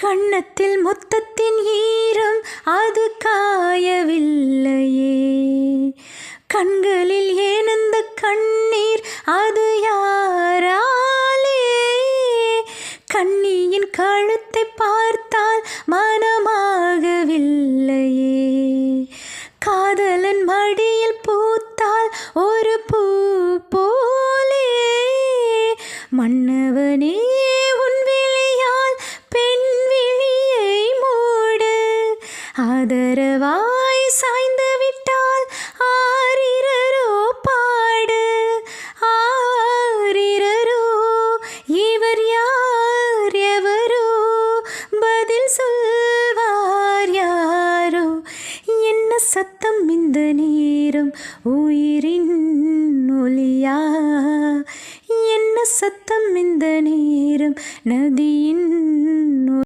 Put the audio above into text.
கன்னத்தில் முத்தத்தின் ஈரம் அது காயவில்லையே, கண்களில் ஏனந்த கண்ணீர் அது யாராலே? கண்ணியின் கழுத்தை பார்த்தால் மனமாகவில்லையே, காதலன் மடியில் பூத்தால் ஒரு பூ போலே. மன்னவனே உன் விழியால் பெண் விழியை மூடு, ஆதரவாய் சாய்ந்து விட்டால் ஆரிரரோ பாடு. ஆரிரரோ இவர் யார் எவரோ, பதில் சொல்வார் யாரோ. என்ன சத்தம் இந்த நேரம், உயிரின் ஒலியா? என்ன சத்தம் இந்த நேரம், நதி